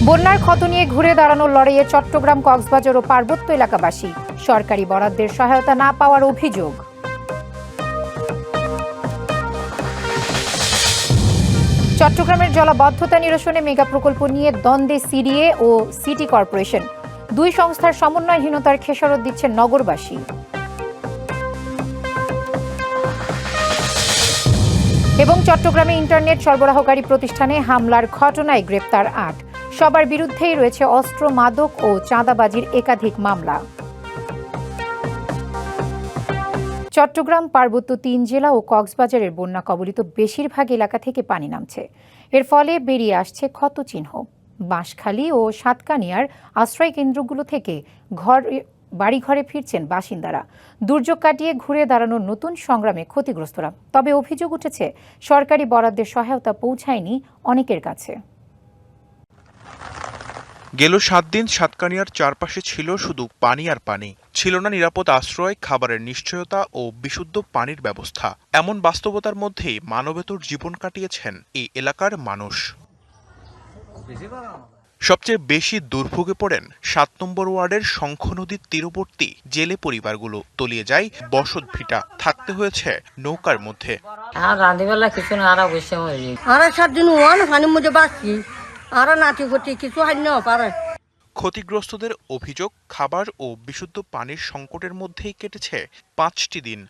বন্যার ক্ষত নিয়ে ঘুরে দাঁড়ানোর লড়াইয়ে চট্টগ্রাম, কক্সবাজার ও পার্বত্য এলাকাবাসী সরকারি বরাদ্দের সহায়তা না পাওয়ার অভিযোগ। চট্টগ্রামের জলাবদ্ধতা নিরসনে মেগা প্রকল্প নিয়ে দ্বন্দ্বে সিডিএ ও সিটি কর্পোরেশন। দুই সংস্থার সমন্বয়হীনতার খেসারত দিচ্ছেন নগরবাসী। এবং চট্টগ্রামে ইন্টারনেট সরবরাহকারী প্রতিষ্ঠানে হামলার ঘটনায় গ্রেপ্তার ৮। সবার বিরুদ্ধেই রয়েছে অস্ত্র, মাদক ও চাঁদাবাজির একাধিক মামলা। চট্টগ্রাম, পার্বত্য ৩ জেলা ও কক্সবাজারের বন্যা কবলিত বেশিরভাগ এলাকা থেকে পানি নামছে। এর ফলে বেরিয়ে আসছে ক্ষতচিহ্ন। বাঁশখালী ও সাতকানিয়ার আশ্রয় কেন্দ্রগুলো থেকে বাড়িঘরে ফিরছেন বাসিন্দারা। দুর্যোগ কাটিয়ে ঘুরে দাঁড়ানোর নতুন সংগ্রামে ক্ষতিগ্রস্তরা। তবে অভিযোগ উঠেছে, সরকারি বরাদ্দের সহায়তা পৌঁছায়নি অনেকের কাছে। গেল ৭ দিন সাতকানিয়ার চারপাশে ছিল শুধু পানি আর পানি। ছিল না নিরাপদ আশ্রয়, খাবারের নিশ্চয়তা ও বিশুদ্ধ পানির ব্যবস্থা। এমন বাস্তবতার মধ্যেই মানবেতর জীবন কাটিয়েছেন এই এলাকার মানুষ। সবচেয়ে বেশি দুর্ভোগে পড়েন ৭ নম্বর ওয়ার্ডের শঙ্খ নদীর তীরবর্তী জেলে পরিবারগুলো। তলিয়ে যায় বসত ভিটা, থাকতে হয়েছে নৌকার মধ্যে। ক্ষতিগ্রস্তদের অভিযোগ, খাবার ও বিশুদ্ধ পানির সংকটের মধ্যেই কেটেছে ৫টি দিন।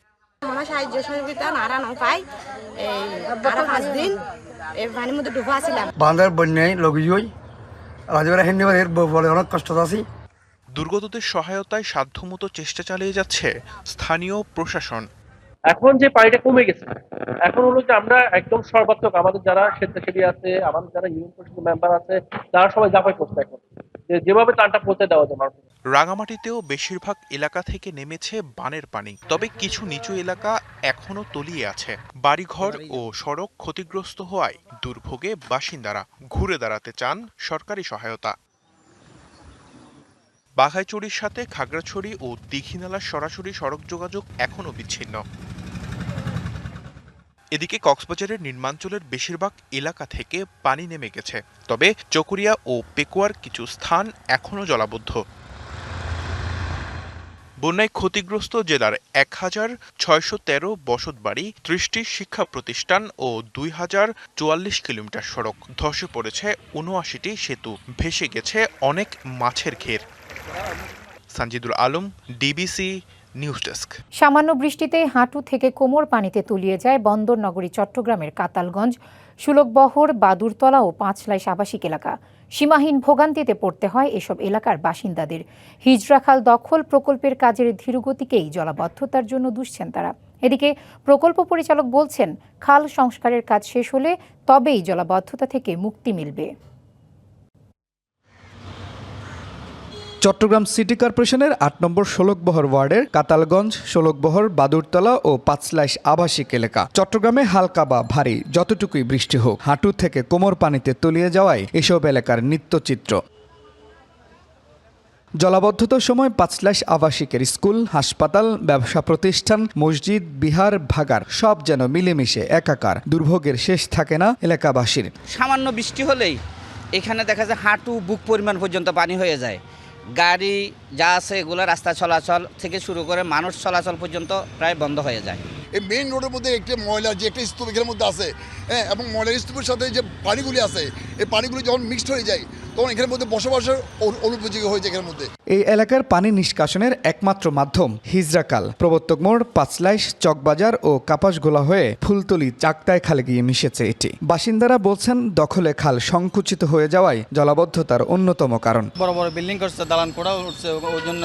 দুর্গতদের সহায়তায় সাধ্যমতো চেষ্টা চালিয়ে যাচ্ছে স্থানীয় প্রশাসন। এখন যে পানিটা কমে গেছে, এখন হলো যে আমরা একদম সর্বাত্মক আমাদের যারা স্বেচ্ছাসেবী আছে, আমাদের যারা ইউনিয়ন পরিষদের মেম্বার আছে, তারা সবাই ঝাঁপাই করছে এখন যেভাবে ত্রাণটা পৌঁছে দেওয়া যায়। রাঙামাটিতেও বেশিরভাগ এলাকা থেকে নেমেছে বানের পানি। তবে কিছু নিচু এলাকা এখনো তলিয়ে আছে। বাড়িঘর ও সড়ক ক্ষতিগ্রস্ত হওয়ায় দুর্ভোগে বাসিন্দারা। ঘুরে দাঁড়াতে চান সরকারি সহায়তা। বাঘাইছড়ির সাথে খাগড়াছড়ি ও দীঘিনালার সরাসরি সড়ক যোগাযোগ এখনো বিচ্ছিন্ন। এদিকে কক্সবাজারের নিম্নাঞ্চলের বেশিরভাগ এলাকা থেকে পানি নেমে গেছে। তবে চকরিয়া ও পেকুয়ার কিছু স্থান এখনো জলাবদ্ধ। বন্যায় ক্ষতিগ্রস্ত জেলার ১,৬১৩ বসতবাড়ি, ৩০টি শিক্ষা প্রতিষ্ঠান ও ২,০৪৪ কিলোমিটার সড়ক। ধসে পড়েছে ৭৯টি সেতু, ভেসে গেছে অনেক মাছের ঘের। Sanjidul Alam, DBC news desk. সামান্য বৃষ্টিতে হাঁটু থেকে কোমর পানিতে তলিয়ে যায় বন্দর নগরী চট্টগ্রামের কাতালগঞ্জ, সুলকবহর, বাদুরতলা ও পাঁচলাইশ আবাসিক এলাকা। সীমাহীন ভোগান্তিতে পড়তে হয় এসব এলাকার বাসিন্দাদের। হিজরা খাল দখল প্রকল্পের কাজের ধীরগতিকেই জলাবদ্ধতার জন্য দুষছেন তারা। এদিকে প্রকল্প পরিচালক বলছেন, খাল সংস্কারের কাজ শেষ হলে তবেই জলাবদ্ধতা থেকে মুক্তি মিলবে। চট্টগ্রাম সিটি কর্পোরেশনের ৮ নম্বর শোলকবহর ওয়ার্ডের কাতালগঞ্জ, শোলকবহর, বাদুরতলা ও পাঁচলাইশ আবাসিক এলাকা। চট্টগ্রামে হালকা বা ভারী যতটুকুই বৃষ্টি হোক, হাঁটু থেকে কোমর পানিতে তলিয়ে যাওয়ায় এসব এলাকার নিত্যচিত্র। জলাবদ্ধতার সময় পাঁচলাইশ আবাসিকের স্কুল, হাসপাতাল, ব্যবসা প্রতিষ্ঠান, মসজিদ, বিহার, ভাগার সব যেন মিলেমিশে একাকার। দুর্ভোগের শেষ থাকে না এলাকাবাসীর। সামান্য বৃষ্টি হলেই এখানে দেখা যায় হাঁটু বুক পরিমাণ পর্যন্ত পানি হয়ে যায়। গাড়ি যা আছে এগুলো রাস্তা চলাচল থেকে শুরু করে মানুষ চলাচল পর্যন্ত প্রায় বন্ধ হয়ে যায়। এই মেইন রোডের মধ্যে একটা ময়লা যে একটা স্তূপ এখানের মধ্যে আছে, হ্যাঁ, এবং ময়লার স্তূপের সাথে যে পানিগুলি আছে, এই পানিগুলি যখন মিক্সড হয়ে যায় তখন এখানের মধ্যে বসবাসের অনুপযোগী হয়ে যায় এখানের মধ্যে। এই এলাকার পানি নিষ্কাশনের একমাত্র মাধ্যম হিজরা খাল। প্রবর্তক মোড়, পাঁচলাইশ, চকবাজার ও কাপাসগোলা হয়ে ফুলতলি, চাকতায় খালে গিয়ে মিশেছে এটি। বাসিন্দারা বলছেন, দখলে খাল সংকুচিত হয়ে যাওয়ায় জলাবদ্ধতার অন্যতম কারণ। বড় বড় বিল্ডিং করছে, দালান করা উঠছে, ওই জন্য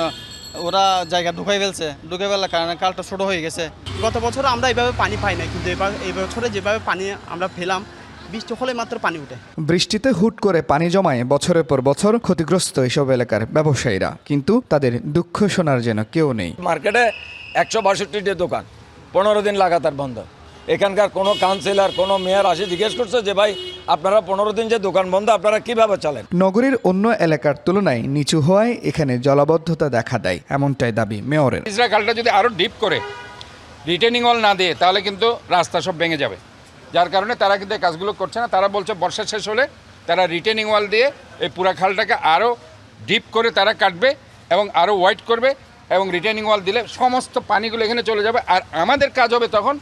ওরা জায়গা ঢুকাই ফেলার কারণে খালটা ছোট হয়ে গেছে। গত বছর আমরা এইভাবে পানি পাই না, কিন্তু এই বছরে যেভাবে পানি আমরা ফেলাম, বৃষ্টি হলে মাত্র পানি উঠে। বৃষ্টিতে হুট করে পানি জমায় বছরের পর বছর ক্ষতিগ্রস্ত এসব এলাকার ব্যবসায়ীরা। কিন্তু তাদের দুঃখ শোনার যেন কেউ নেই। মার্কেটে ১৬২টি দোকান ১৫ দিন লাগাতার বন্ধ। এখানকার কোনো কাউন্সিলর, কোনো মেয়র আসে জিজ্ঞেস করছে যে ভাই আপনারা 15 দিন যে দোকান বন্ধ, আপনারা কিভাবে চালেন? নগরীর অন্য এলাকার তুলনায় নিচু হওয়ায় এখানে জলাবদ্ধতা দেখা দেয়, এমনটাই দাবি মেয়রের। হিজরা খালটা যদি আরো ডিপ করে রিটেনিং ওয়াল না দিয়ে, তাহলে কিন্তু রাস্তা সব ভেঙে যাবে। যার কারণে তারা কিন্তু কাজগুলো করছে না। তারা বলছে বর্ষা শেষ হলে তারা রিটেনিং ওয়াল দিয়ে এই পুরা খালটাকে আরও ডিপ করে তারা কাটবে এবং আরও ওয়াইড করবে এবং রিটেনিং ওয়াল দিলে সমস্ত পানিগুলো এখানে চলে যাবে। আর আমাদের কাজ হবে তখন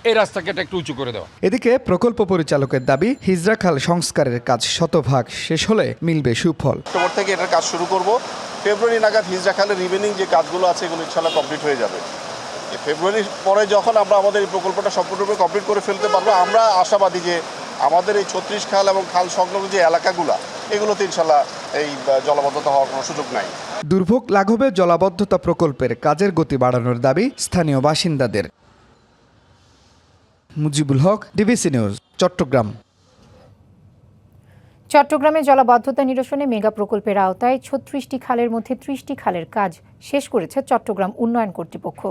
এই রাস্তাকে একটু উঁচু করে দেওয়া। এদিকে প্রকল্প পরিচালকের দাবি, হিজরা খাল সংস্কারের কাজ শতভাগ শেষ হলে মিলবে সুফল। অক্টোবর থেকে এটার কাজ শুরু করব। ফেব্রুয়ারি নাগাদ হিজরা খালের রিমেনিং যে কাজগুলো আছে এগুলো ইনশাআল্লাহ কমপ্লিট হয়ে যাবে। ফেব্রুয়ারির পরে যখন আমরা আমাদের এই প্রকল্পটা সম্পূর্ণরূপে কমপ্লিট করে ফেলতে পারবো, আমরা আশাবাদী যে আমাদের এই 36 খাল এবং খাল সংলগ্ন যে এলাকাগুলো এগুলোতে ইনশাআল্লাহ এই জলাবদ্ধতা হওয়ার কোনো সুযোগ নাই। দুর্ভোগ লাঘবে জলাবদ্ধতা প্রকল্পের কাজের গতি বাড়ানোর দাবি স্থানীয় বাসিন্দাদের। Mujibul Haque, DBC news, Chittagong. চট্টগ্রামে জলাবদ্ধতা নিরসনে মেগা প্রকল্পের আওতায় 36টি খালের মধ্যে 30টি খালের কাজ শেষ করেছে চট্টগ্রাম উন্নয়ন কর্তৃপক্ষ।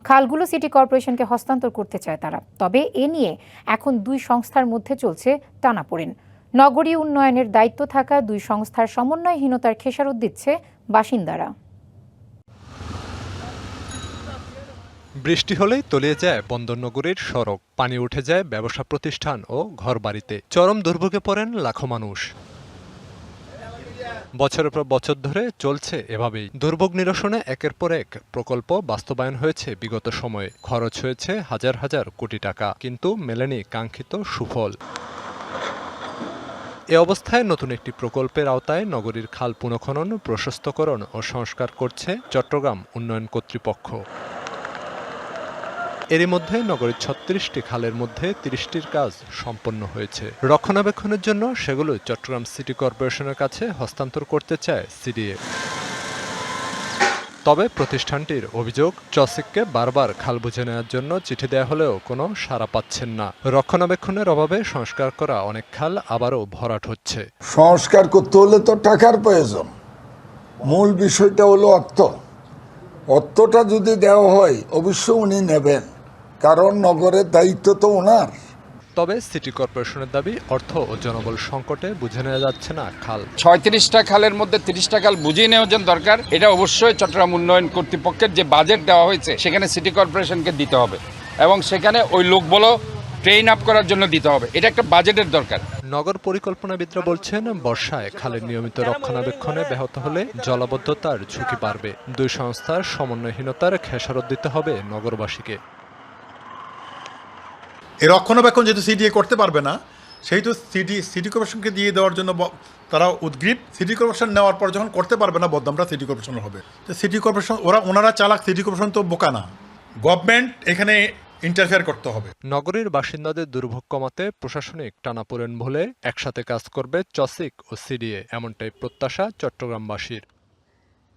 খালগুলো সিটি কর্পোরেশনকে হস্তান্তর করতে চায় তারা। তবে এ নিয়ে এখন দুই সংস্থার মধ্যে চলছে টানাপোড়েন। নগরী উন্নয়নের দায়িত্ব থাকা দুই সংস্থার সমন্বয়হীনতার খেসারত দিচ্ছে বাসিন্দারা। বৃষ্টি হলেই তলিয়ে যায় বন্দরনগরীর সড়ক, পানি উঠে যায় ব্যবসা প্রতিষ্ঠান ও ঘরবাড়িতে। চরম দুর্ভোগে পড়েন লাখো মানুষ। বছরের পর বছর ধরে চলছে এভাবেই। দুর্ভোগ নিরসনে একের পর এক প্রকল্প বাস্তবায়ন হয়েছে বিগত সময়ে। খরচ হয়েছে হাজার হাজার কোটি টাকা, কিন্তু মেলেনি কাঙ্ক্ষিত সুফল। এ অবস্থায় নতুন একটি প্রকল্পের আওতায় নগরীর খাল পুনঃখনন, প্রশস্তকরণ ও সংস্কার করছে চট্টগ্রাম উন্নয়ন কর্তৃপক্ষ। এরই মধ্যে নগরীর 36টি খালের মধ্যে 30টির কাজ সম্পন্ন হয়েছে। রক্ষণাবেক্ষণের জন্য সেগুলো চট্টগ্রাম সিটি কর্পোরেশনের কাছে হস্তান্তর করতে চায় সিডিএ। তবে প্রতিষ্ঠানটির অভিযোগ, চসিককে বারবার খাল বুঝে নেওয়ার জন্য চিঠি দেওয়া হলেও কোনো সাড়া পাচ্ছেন না। রক্ষণাবেক্ষণের অভাবে সংস্কার করা অনেক খাল আবারও ভরাট হচ্ছে। সংস্কার করতে হলে তো টাকার প্রয়োজন। মূল বিষয়টা হলো অর্থটা যদি দেওয়া হয় অবশ্যই উনি নেবেন, কারণ নগরের দায়িত্ব তো ওনার। তবে সিটি কর্পোরেশনের দাবি, অর্থ ও জনবল সংকটে বুঝে নেওয়া যাচ্ছে না খাল। 36টা খালের মধ্যে 30টা খাল বুঝিয়ে নেওয়ার জন্য দরকার। এটা অবশ্যই চট্টগ্রাম উন্নয়ন কর্তৃপক্ষের যে বাজেট দেওয়া হয়েছে সেখানে সিটি কর্পোরেশনকে দিতে হবে এবং সেখানে ওই লোকবল ট্রেন আপ করার জন্য দিতে হবে। এটা একটা বাজেটের দরকার। নগর পরিকল্পনাবিদরা বলছেন, বর্ষায় খালের নিয়মিত রক্ষণাবেক্ষণে ব্যাহত হলে জলাবদ্ধতার ঝুঁকি বাড়বে। দুই সংস্থার সমন্বয়হীনতার খেসারত দিতে হবে নগরবাসীকে। এই রক্ষণাবেক্ষণ যেহেতু সিডিএ করতে পারবে না, সেহেতু সিটি কর্পোরেশনকে দিয়ে দেওয়ার জন্য তারা উদ্গ্রীব। সিটি কর্পোরেশন নেওয়ার পর যখন করতে পারবে না, বদনামটা সিটি কর্পোরেশনের হবে। তো সিটি কর্পোরেশন ওনারা চালাক, সিটি কর্পোরেশন তো বোকা না। গভর্নমেন্ট এখানে ইন্টারফেয়ার করতে হবে। নগরীর বাসিন্দাদের দুর্ভোগ কমাতে প্রশাসনিক টানাপোড়েন ভুলে একসাথে কাজ করবে চসিক ও সিডিএ, এমনটাই প্রত্যাশা চট্টগ্রামবাসীর।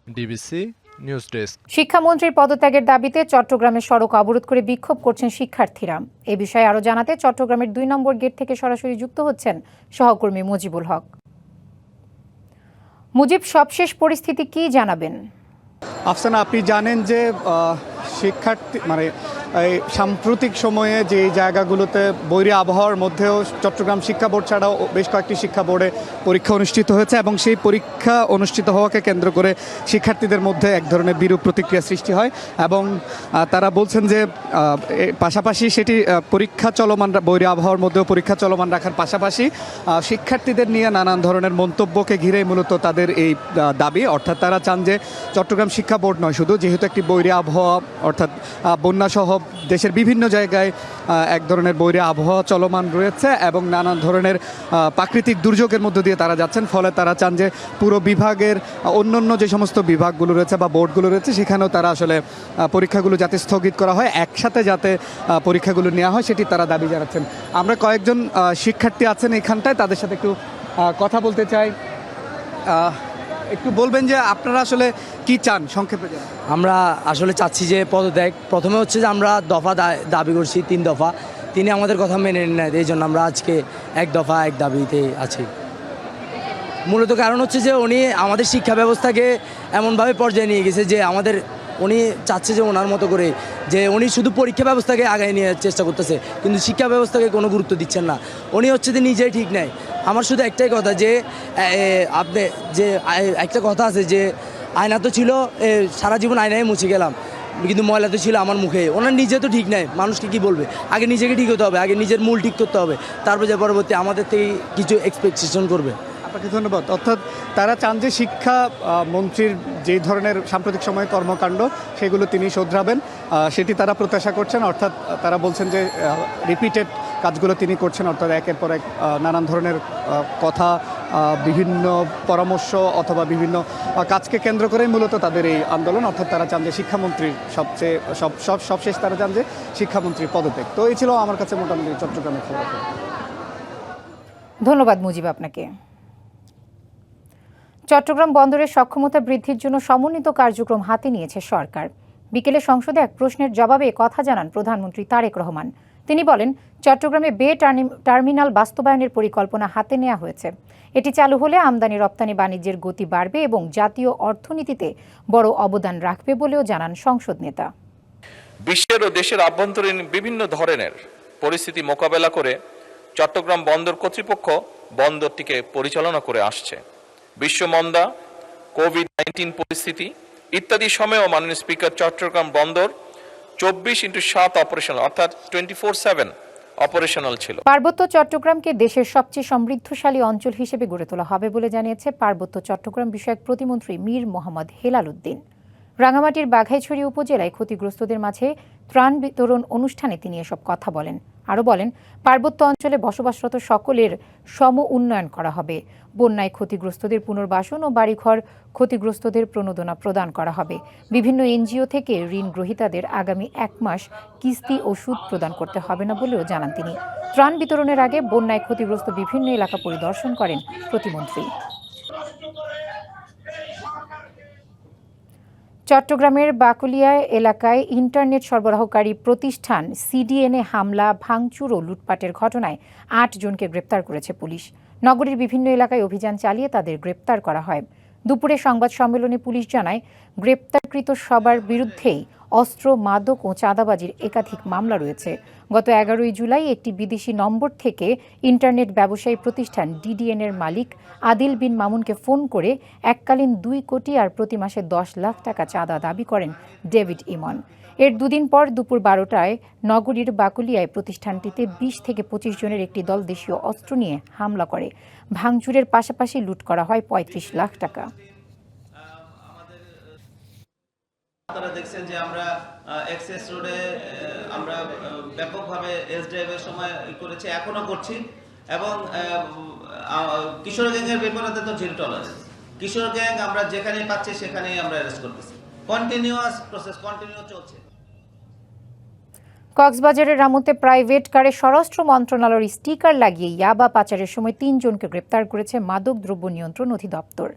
DBC news desk. শিক্ষামন্ত্রীর পদত্যাগের দাবিতে চট্টগ্রামের সড়ক অবরোধ করে বিক্ষোভ করছেন শিক্ষার্থীরা। এ বিষয়ে আরও জানাতে চট্টগ্রামের 2 নম্বর গেট থেকে সরাসরি যুক্ত হচ্ছেন সহকর্মী মুজিবুল হক। মুজিব, সবশেষ পরিস্থিতি কি জানাবেন? আফসানা, আপনি জানেন যে শিক্ষার্থী এই সাম্প্রতিক সময়ে যে জায়গাগুলোতে বৈরী আবহাওয়ার মধ্যেও চট্টগ্রাম শিক্ষা বোর্ড ছাড়াও বেশ কয়েকটি শিক্ষা বোর্ডে পরীক্ষা অনুষ্ঠিত হয়েছে এবং সেই পরীক্ষা অনুষ্ঠিত হওয়াকে কেন্দ্র করে শিক্ষার্থীদের মধ্যে এক ধরনের বিরূপ প্রতিক্রিয়া সৃষ্টি হয় এবং তারা বলছেন যে পাশাপাশি সেটি পরীক্ষা চলমান, বৈরী আবহাওয়ার মধ্যেও পরীক্ষা চলমান রাখার পাশাপাশি শিক্ষার্থীদের নিয়ে নানান ধরনের মন্তব্যকে ঘিরে মূলত তাদের এই দাবি। অর্থাৎ তারা চান যে চট্টগ্রাম শিক্ষা বোর্ড নয় শুধু, যেহেতু একটি বৈরী আবহাওয়া অর্থাৎ বন্যাসহ দেশের বিভিন্ন জায়গায় এক ধরনের বৈরী আবহাওয়া চলমান রয়েছে এবং নানান ধরনের প্রাকৃতিক দুর্যোগের মধ্য দিয়ে তারা যাচ্ছেন। ফলে তারা চান যে পুরো বিভাগের অন্যান্য যে সমস্ত বিভাগগুলো রয়েছে বা বোর্ডগুলো রয়েছে সেখানেও তারা আসলে পরীক্ষাগুলো যাতে স্থগিত করা হয়, একসাথে যাতে পরীক্ষাগুলো নেওয়া হয়, সেটি তারা দাবি জানাচ্ছেন। আমরা কয়েকজন শিক্ষার্থী আছেন এখানটায়, তাদের সাথে একটু কথা বলতে চাই। একটু বলবেন যে আপনারা আসলে কি চান সংক্ষেপে? আমরা আসলে চাচ্ছি যে পদত্যাগ। প্রথমে হচ্ছে যে আমরা দফা দাবি করছি, 3 দফা। তিনি আমাদের কথা মেনে নেয়, এই জন্য আমরা আজকে 1 দফা 1 দাবিতে আছি। মূলত কারণ হচ্ছে যে উনি আমাদের শিক্ষা ব্যবস্থাকে এমনভাবে পর্যায়ে নিয়ে গেছে যে উনি চাচ্ছে যে ওনার মতো করে যে উনি শুধু পরীক্ষা ব্যবস্থাকে আগায় নিয়ে চেষ্টা করতেছে, কিন্তু শিক্ষা ব্যবস্থাকে কোনো গুরুত্ব দিচ্ছেন না। উনি হচ্ছে যে নিজেই ঠিক নেয়। আমার শুধু একটাই কথা যে আপনি যে একটা কথা আছে যে আয়না তো ছিল, সারা জীবন আয়নায় মুছে গেলাম, কিন্তু ময়লা তো ছিল আমার মুখে। ওনার নিজে তো ঠিক নেয়, মানুষকে কি বলবে? আগে নিজেকে ঠিক হতে হবে, আগে নিজের মূল ঠিক করতে হবে, তারপর যে পরবর্তী আমাদের থেকে কিছু এক্সপেকটেশন করবে। আপনাকে ধন্যবাদ। অর্থাৎ তারা চান যে শিক্ষা মন্ত্রীর যে ধরনের সাম্প্রতিক সময়ে কর্মকাণ্ড সেগুলো তিনি শোধরাবেন, সেটি তারা প্রত্যাশা করছেন। অর্থাৎ তারা বলছেন যে রিপিটেড কাজগুলো তিনি করছেন, অর্থাৎ একের পর এক নানান ধরনের কথা, বিভিন্ন পরামর্শ অথবা বিভিন্ন কাজকে কেন্দ্র করেই মূলত তাদের এই আন্দোলন। অর্থাৎ তারা চান যে শিক্ষামন্ত্রীর সবশেষ তারা চান যে শিক্ষামন্ত্রীর পদত্যাগ। তো এই ছিল আমার কাছে মোটামুটি চট্টগ্রামের খবর। ধন্যবাদ মুজিব আপনাকে। চট্টগ্রাম বন্দরের সক্ষমতা বৃদ্ধির জন্য সমন্বিত কার্যক্রম হাতে নিয়েছে সরকার। বিকেলে সংসদে এক প্রশ্নের জবাবে কথা জানান প্রধানমন্ত্রী তারেক রহমান। তিনি বলেন, চট্টগ্রামে বে টার্মিনাল বাস্তবায়নের পরিকল্পনা হাতে নেওয়া হয়েছে। এটি চালু হলে আমদানি রপ্তানি বাণিজ্যের গতি বাড়বে এবং জাতীয় অর্থনীতিতে বড় অবদান রাখবে বলেও জানান সংসদ নেতা। বিশ্বের ও দেশের আভ্যন্তরীণ বিভিন্ন ধরনের পরিস্থিতি মোকাবেলা করে চট্টগ্রাম বন্দর কর্তৃপক্ষ বন্দরটিকে পরিচালনা করে আসছে। বিশ্বমন্দা, কোভিড-19 পরিস্থিতি ইত্যাদি সময়েও মাননীয় স্পিকার চট্টগ্রাম বন্দর 24/7 অপারেশনাল অর্থাৎ 24/7 অপারেশনাল ছিল। পার্বত্য চট্টগ্রামকে দেশের সবচেয়ে সমৃদ্ধশালী অঞ্চল হিসেবে গড়ে তোলা হবে বলে জানিয়েছে পার্বত্য চট্টগ্রাম বিষয়ক প্রতিমন্ত্রী মীর মোহাম্মদ হেলাল উদ্দিন। রাঙামাটির বাঘাইছড়ি উপজেলায় ক্ষতিগ্রস্তদের মাঝে ত্রাণ বিতরণ অনুষ্ঠানে তিনি এসব কথা বলেন। আরও বলেন, পার্বত্য অঞ্চলে বসবাসরত সকলের সম উন্নয়ন করা হবে। বন্যায় ক্ষতিগ্রস্তদের পুনর্বাসন ও বাড়িঘর ক্ষতিগ্রস্তদের প্রণোদনা প্রদান করা হবে। বিভিন্ন এনজিও থেকে ঋণ গ্রহীতাদের আগামী 1 মাস কিস্তি ও সুদ প্রদান করতে হবে না বলেও জানান তিনি। ত্রাণ বিতরণের আগে বন্যায় ক্ষতিগ্রস্ত বিভিন্ন এলাকা পরিদর্শন করেন প্রতিমন্ত্রী। চট্টগ্রামের বাকুলিয়া এলাকায় ইন্টারনেট সরবরাহকারী প্রতিষ্ঠান সিডিএনে হামলা, ভাঙচুর ও লুটপাটের ঘটনায় 8 জনকে গ্রেপ্তার করেছে পুলিশ। নগরীর বিভিন্ন এলাকায় অভিযান চালিয়ে তাদের গ্রেপ্তার করা হয়। দুপুরে সংবাদ সম্মেলনে পুলিশ জানায়, গ্রেপ্তারকৃত সবার বিরুদ্ধেই অস্ত্র, মাদক ও চাঁদাবাজির একাধিক মামলা রয়েছে। গত 11 জুলাই একটি বিদেশি নম্বর থেকে ইন্টারনেট ব্যবসায়ী প্রতিষ্ঠান ডিডিএন-এর মালিক আদিল বিন মামুনকে ফোন করে এককালীন 2 কোটি আর প্রতি মাসে 10 লাখ টাকা চাঁদা দাবি করেন ডেভিড ইমন। এর দুদিন পর দুপুর 12টায় নগরীর বাকুলিয়ায় প্রতিষ্ঠানটিতে 20 থেকে 25 জনের একটি দল দেশীয় অস্ত্র নিয়ে হামলা করে। ভাঙচুরের পাশাপাশি লুট করা হয় 35 লাখ টাকা। আপনারা দেখছেন যে আমরা এক্সেস রোডে আমরা ব্যাপকভাবে এসডিএফের সময় করেছি, এখনো করছি এবং কিশোর গ্যাংয়ের ব্যাপারে তো জিরো টলারেন্স। কিশোর গ্যাং আমরা যেখানে পাচ্ছি সেখানেই আমরা অ্যারেস্ট করতেছি। কন্টিনিউয়াস প্রসেস কন্টিনিউ চলছে। কক্সবাজারের রামুতে প্রাইভেট কারে স্বরাষ্ট্র মন্ত্রণালয়ের স্টিকার লাগিয়ে ইয়াবা পাচারের সময় 3 জনকে গ্রেপ্তার করেছে মাদক দ্রব্য নিয়ন্ত্রণ অধিদপ্তর।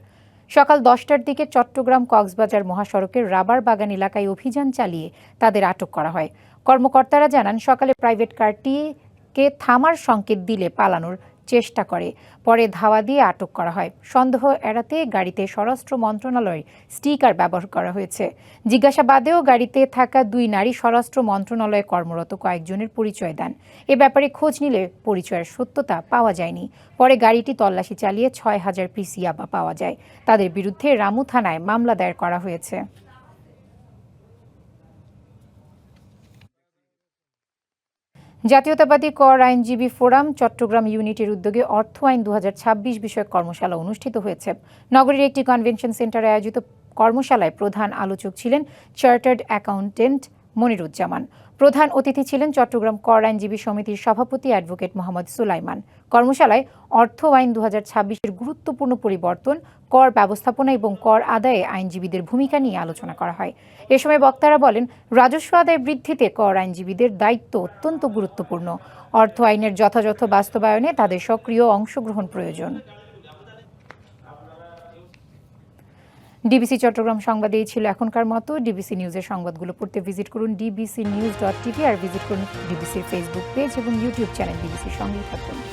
সকাল 10টার দিকে চট্টগ্রাম কক্সবাজার মহাসড়কের রাবার বাগান এলাকায় অভিযান চালিয়ে তাদের আটক করা হয়। কর্মকর্তারা জানান, সকালে প্রাইভেট কারটিকে থামার সংকেত দিলে পালানোর চেষ্টা করে, পরে ধাওয়া দিয়ে আটক করা হয়। সন্দেহ এড়াতে গাড়িতে স্বরাষ্ট্র মন্ত্রণালয়ের স্টিকার ব্যবহার করা হয়েছে। জিজ্ঞাসাবাদেও গাড়িতে থাকা 2 নারী স্বরাষ্ট্র মন্ত্রণালয়ে কর্মরত কয়েকজনের পরিচয় দেন। এ ব্যাপারে খোঁজ নিলে পরিচয়ের সত্যতা পাওয়া যায়নি। পরে গাড়িটি তল্লাশি চালিয়ে 6000 পিস ইয়াবা পাওয়া যায়। তাদের বিরুদ্ধে রামু থানায় মামলা দায়ের করা হয়েছে। জাতীয়তাবাদী কর আইনজীবী ফোরাম চট্টগ্রাম ইউনিটের উদ্যোগে অর্থ আইন 2026 বিষয়ক কর্মশালা অনুষ্ঠিত হয়েছে। নগরীর একটি কনভেনশন সেন্টারে আয়োজিত কর্মশালায় প্রধান আলোচক ছিলেন চার্টার্ড অ্যাকাউন্টেন্ট মনিরুজ্জামান। প্রধান অতিথি ছিলেন চট্টগ্রাম কর আইনজীবী সমিতির সভাপতি অ্যাডভোকেট মোহাম্মদ সুলাইমান। কর্মশালায় অর্থ আইন 2026-এর গুরুত্বপূর্ণ পরিবর্তন, কর ব্যবস্থাপনা এবং কর আদায়ে আইনজীবীদের ভূমিকা নিয়ে আলোচনা করা হয়। এ সময় বক্তারা বলেন, রাজস্ব আদায় বৃদ্ধিতে কর আইনজীবীদের দায়িত্ব অত্যন্ত গুরুত্বপূর্ণ। অর্থ আইনের যথাযথ বাস্তবায়নে তাদের সক্রিয় অংশগ্রহণ প্রয়োজন। ডিবিসি চট্টগ্রাম সংবাদে এই ছিল এখনকার মতো। ডিবিসি নিউজের সংবাদগুলো পড়তে ভিজিট করুন dbcnews.tv আর ভিজিট করুন ডিবিসির ফেসবুক পেজ এবং ইউটিউব চ্যানেল ডিবিসির সঙ্গেই থাকুন।